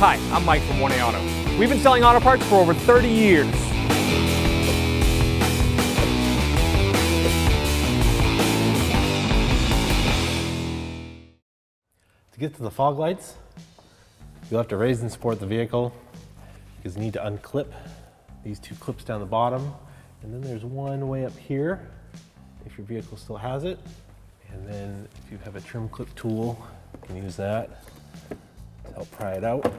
Hi, I'm Mike from 1A Auto. We've been selling auto parts for over 30 years. To get to the fog lights, you'll have to raise and support the vehicle because you need to unclip these two clips down the bottom. And then there's one way up here if your vehicle still has it. And then if you have a trim clip tool, you can use that to help pry it out.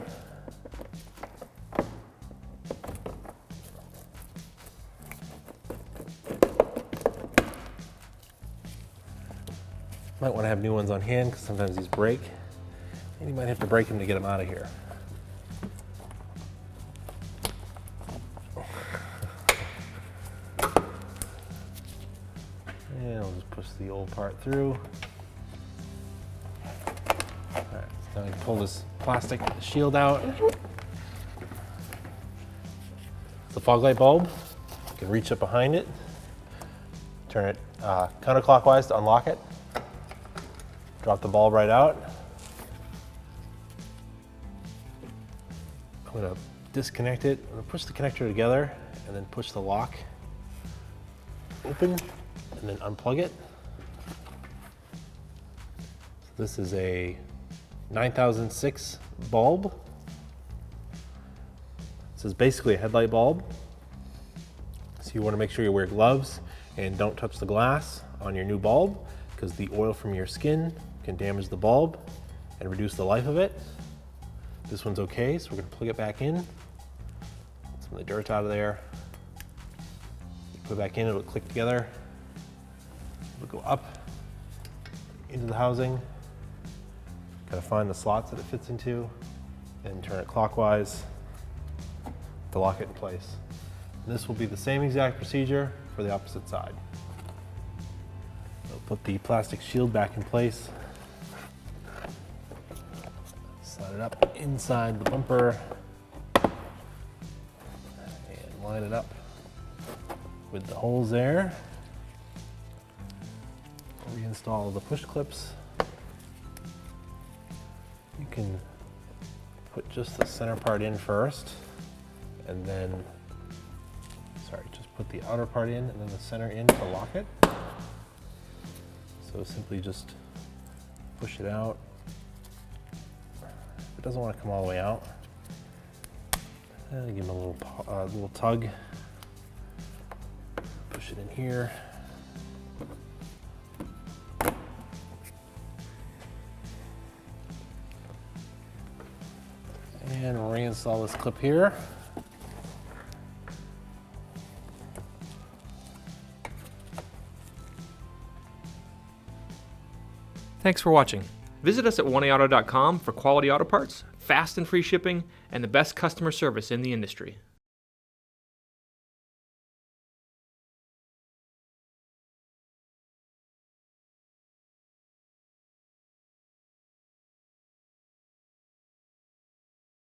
Might want to have new ones on hand because sometimes these break, and you might have to break them to get them out of here. And I'll just push the old part through. All right, so now I can pull this plastic shield out. It's the fog light bulb. You can reach up behind it, turn it counterclockwise to unlock it. Drop the bulb right out. I'm gonna disconnect it. I'm gonna push the connector together and then push the lock open and then unplug it. So this is a 9006 bulb. This is basically a headlight bulb. So you wanna make sure you wear gloves and don't touch the glass on your new bulb because the oil from your skin can damage the bulb and reduce the life of it. This one's okay, so we're gonna plug it back in. Get some of the dirt out of there. You put it back in, it'll click together. It'll go up into the housing. Gotta find the slots that it fits into and turn it clockwise to lock it in place. And this will be the same exact procedure for the opposite side. So put the plastic shield back in place. Slide it up inside the bumper and line it up with the holes there. Reinstall the push clips. You can put just the center part in first and then, just put the outer part in and then the center in to lock it. So simply just push it out. It doesn't want to come all the way out. Give them a little tug. Push it in here. And reinstall this clip here. Thanks for watching. Visit us at 1AAuto.com for quality auto parts, fast and free shipping, and the best customer service in the industry.